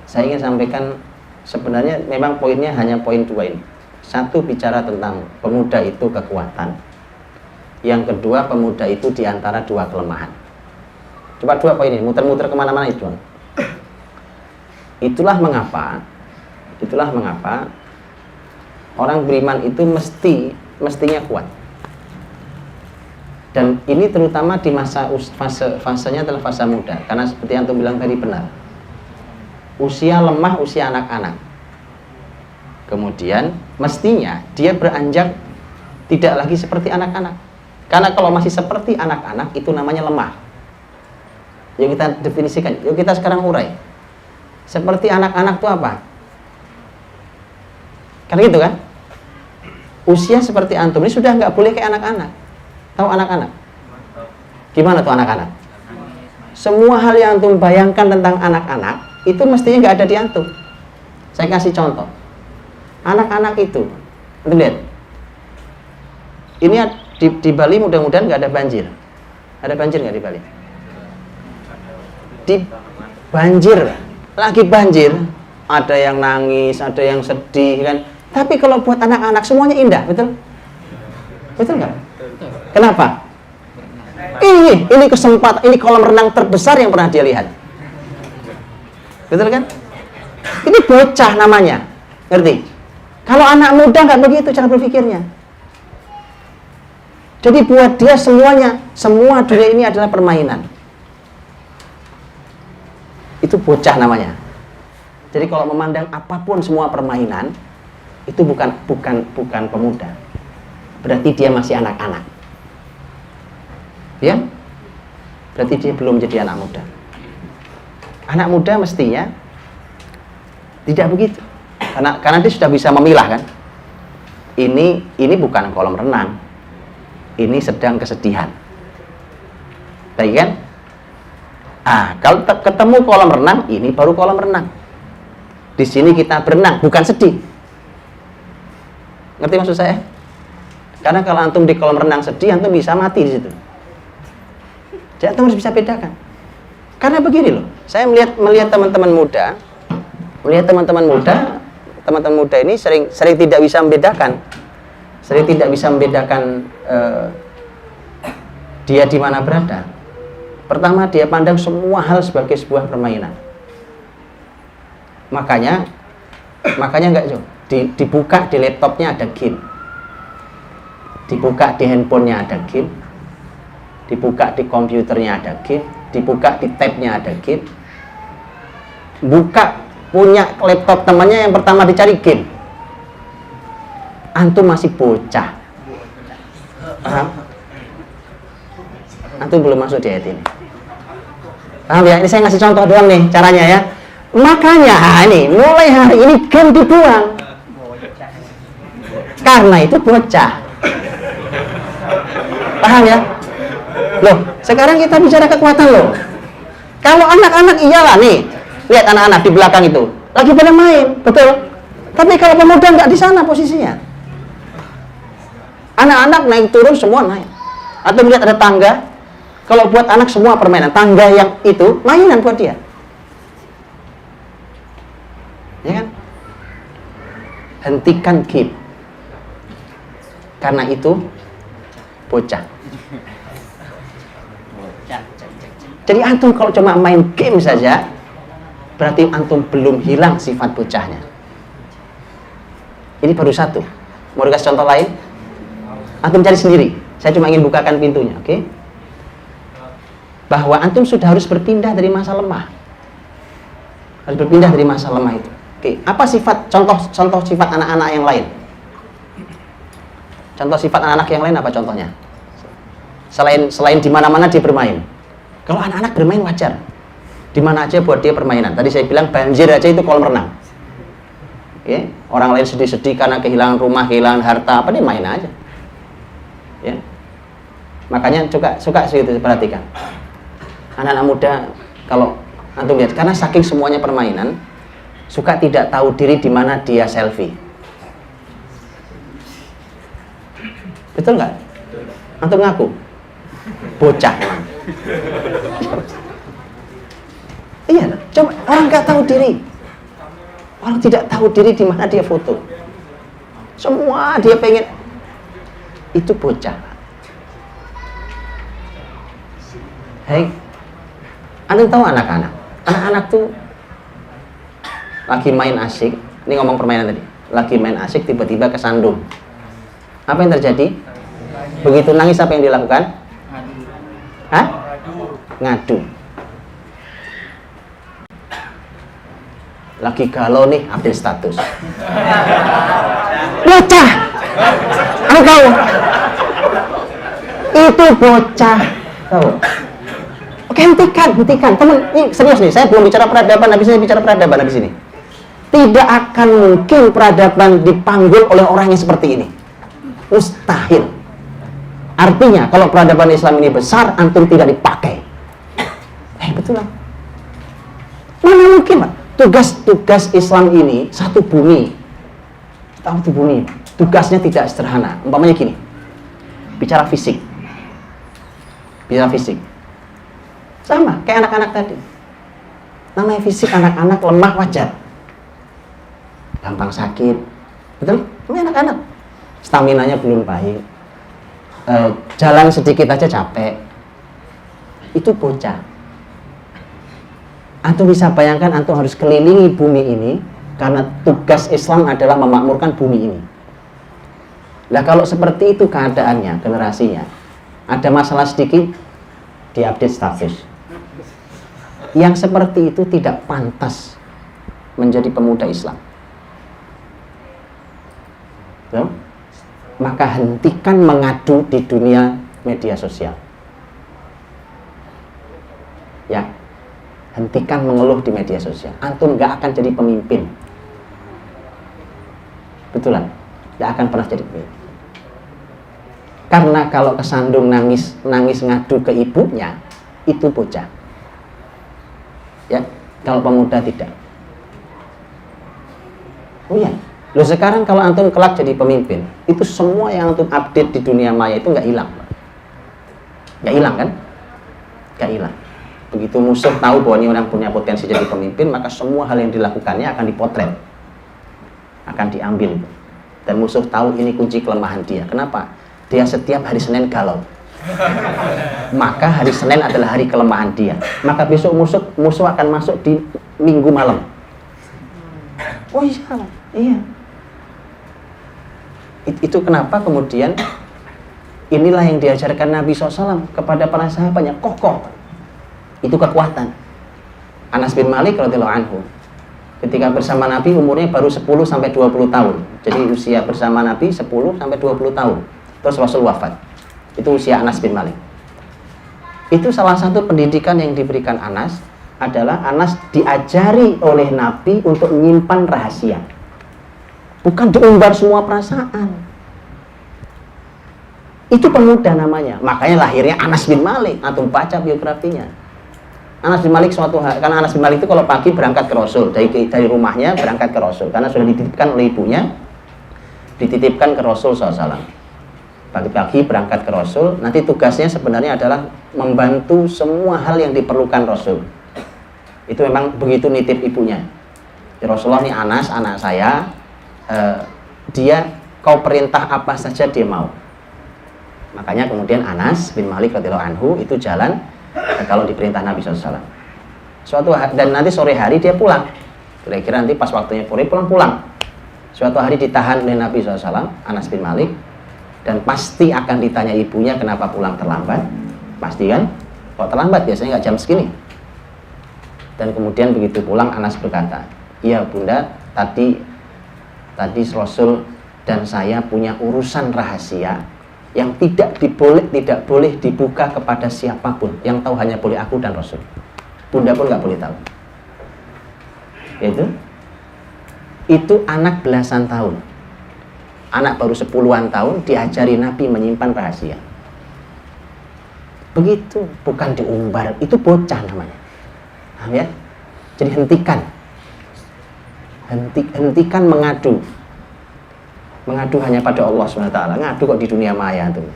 saya ingin sampaikan sebenarnya memang poinnya hanya poin 2 ini. Satu, bicara tentang pemuda itu kekuatan. Yang kedua, pemuda itu diantara 2 kelemahan. Coba 2 poin ini, muter-muter kemana-mana itu. Itulah mengapa orang beriman itu mestinya kuat. Dan ini terutama di fasenya adalah fase muda. Karena seperti yang antum bilang tadi benar. Usia lemah, usia anak-anak. Kemudian mestinya dia beranjak tidak lagi seperti anak-anak. Karena kalau masih seperti anak-anak itu namanya lemah. Yuk kita definisikan, yuk kita sekarang urai. Seperti anak-anak itu apa? Karena gitu kan? Usia seperti antum ini sudah nggak boleh kayak anak-anak. Tahu anak-anak? Gimana tuh anak-anak? Semua hal yang antum bayangkan tentang anak-anak itu mestinya nggak ada di antum. Saya kasih contoh. Anak-anak itu, antum lihat. Ini di Bali mudah-mudahan nggak ada banjir. Ada banjir nggak di Bali? Di banjir, lagi banjir, ada yang nangis, ada yang sedih kan. Tapi kalau buat anak-anak semuanya indah, betul? Betul nggak? Kenapa? Ini kesempatan, ini kolam renang terbesar yang pernah dia lihat. Betul kan? Ini bocah namanya, ngerti? Kalau anak muda nggak begitu cara berpikirnya. Jadi buat dia semuanya, semua dunia ini adalah permainan. Itu bocah namanya. Jadi kalau memandang apapun semua permainan, itu bukan pemuda. Berarti dia masih anak-anak. Ya? Berarti dia belum jadi anak muda. Anak muda mestinya tidak begitu. Karena dia sudah bisa memilah kan. Ini bukan kolam renang. Ini sedang kesedihan. Baik kan? Kalau ketemu kolam renang, ini baru kolam renang. Di sini kita berenang, bukan sedih. Ngerti maksud saya? Karena kalau antum di kolam renang sedih, antum bisa mati di situ. Jadi antum harus bisa bedakan. Karena begini loh, saya melihat teman-teman muda ini sering tidak bisa membedakan. Dia di mana berada. Pertama, dia pandang semua hal sebagai sebuah permainan. Makanya enggak jauh. Dibuka di laptopnya ada game. Dibuka di handphonenya ada game. Dibuka di komputernya ada game. Dibuka di tabnya ada game. Buka punya laptop temannya yang pertama dicari game. Antum masih bocah. Paham? Antum belum masuk di ayat ini. Paham ya? Ini saya ngasih contoh doang nih caranya ya. Makanya ini mulai hari ini game dibuang. Karena itu bocah. Paham ya? Loh, sekarang kita bicara kekuatan loh. Kalau anak-anak iyalah nih. Lihat anak-anak di belakang itu lagi pada main, betul? Tapi kalau pemuda nggak di sana posisinya. Anak-anak naik turun semua naik. Atau melihat ada tangga. Kalau buat anak semua permainan. Tangga yang itu mainan buat dia. Ya kan? Hentikan game. Karena itu bocah. Jadi antum kalau cuma main game saja, berarti antum belum hilang sifat bocahnya. Ini baru satu. Mau dikasih contoh lain? Antum cari sendiri. Saya cuma ingin bukakan pintunya, oke? Bahwa antum sudah harus berpindah dari masa lemah. Harus berpindah dari masa lemah itu. Oke, apa sifat contoh sifat anak-anak yang lain? Contoh sifat anak-anak yang lain apa contohnya? Selain di mana-mana dia bermain. Kalau anak-anak bermain wajar. Di mana aja buat dia permainan. Tadi saya bilang banjir aja itu kolam renang. Oke, orang lain sedih-sedih karena kehilangan rumah, kehilangan harta, apa dia main aja. Ya. Makanya suka sih itu perhatikan. Anak-anak muda kalau antum lihat karena saking semuanya permainan, suka tidak tahu diri di mana dia selfie. Betul nggak? Antum ngaku bocah emang. Iya, coba orang nggak tahu diri. Orang tidak tahu diri di mana dia foto. Semua dia pengen. Itu bocah. Hei, Anda tahu anak-anak? Anak-anak tuh lagi main asik. Ini ngomong permainan tadi. Lagi main asik, tiba-tiba kesandung. Apa yang terjadi? Begitu nangis, apa yang dilakukan? Hah? Ngadu. Lagi galau nih, update status. Bocah! Aku tahu. Itu bocah. Tahu? Oke, hentikan. Teman, ini serius nih. Saya belum bicara peradaban, habis ini bicara peradaban habis ini. Tidak akan mungkin peradaban dipanggul oleh orang yang seperti ini. Mustahil. Artinya, kalau peradaban Islam ini besar, antum tidak dipakai. Betul lah. Mana mungkin, Pak? Tugas Islam ini satu bumi. Tahu tuh bumi. Tugasnya tidak sederhana. Umpamanya gini. Bicara fisik. Sama kayak anak-anak tadi. Namanya fisik anak-anak lemah wajar. Gampang sakit. Betul? Ini anak-anak. Staminanya belum baik. Jalan sedikit aja capek. Itu bocah. Antum bisa bayangkan antum harus kelilingi bumi ini karena tugas Islam adalah memakmurkan bumi ini. Nah, kalau seperti itu keadaannya, generasinya, ada masalah sedikit, diupdate status. Yang seperti itu tidak pantas menjadi pemuda Islam. So, maka hentikan mengadu di dunia media sosial. Ya. Hentikan mengeluh di media sosial. Antum gak akan jadi pemimpin. Betulan? Gak akan pernah jadi pemimpin. Karena kalau kesandung nangis ngadu ke ibunya, itu bocah. Ya, kalau pemuda tidak. Oh iya. Loh, sekarang kalau antum kelak jadi pemimpin, itu semua yang antum update di dunia maya itu gak hilang. Gak hilang kan? Gak hilang. Begitu musuh tahu bahwa ini orang punya potensi jadi pemimpin, maka semua hal yang dilakukannya akan dipotret, akan diambil. Dan musuh tahu ini kunci kelemahan dia. Kenapa? Dia setiap hari Senin galau. Maka hari Senin adalah hari kelemahan dia. Maka besok musuh akan masuk di Minggu malam. Oh iya. Itu kenapa kemudian inilah yang diajarkan Nabi SAW kepada para sahabatnya, kokoh. Itu kekuatan. Anas bin Malik radhiyallahu anhu ketika bersama Nabi umurnya baru 10 sampai 20 tahun. Jadi usia bersama Nabi 10 sampai 20 tahun. Terus Rasul wafat. Itu usia Anas bin Malik. Itu salah satu pendidikan yang diberikan Anas adalah Anas diajari oleh Nabi untuk menyimpan rahasia. Bukan diumbar semua perasaan. Itu pemuda namanya. Makanya lahirnya Anas bin Malik. Atau baca biografinya. Anas bin Malik suatu hari, karena Anas bin Malik itu kalau pagi berangkat ke Rasul, dari rumahnya berangkat ke Rasul, karena sudah dititipkan oleh ibunya, dititipkan ke Rasul SAW. Pagi-pagi berangkat ke Rasul, nanti tugasnya sebenarnya adalah membantu semua hal yang diperlukan Rasul. Itu memang begitu nitip ibunya. Ya Rasulullah, ini Anas, anak saya, dia kau perintah apa saja dia mau. Makanya kemudian Anas bin Malik radhiyallahu anhu itu jalan kalau diperintah Nabi SAW. Suatu hari, dan nanti sore hari dia pulang. Kira-kira nanti pas waktunya pulang. Suatu hari ditahan oleh Nabi SAW, Anas bin Malik, dan pasti akan ditanya ibunya kenapa pulang terlambat. Pasti kan? Kok terlambat? Biasanya nggak jam segini. Dan kemudian begitu pulang Anas berkata, iya bunda, tadi Rasul dan saya punya urusan rahasia yang tidak boleh dibuka kepada siapapun. Yang tahu hanya boleh aku dan Rasul. Bunda pun nggak boleh tahu. Itu anak belasan tahun. Anak baru 10-an tahun diajari Nabi menyimpan rahasia. Begitu, bukan diumbar. Itu bocah namanya. Ya? Jadi hentikan mengadu hanya pada Allah SWT. Ngadu kok di dunia maya tuh.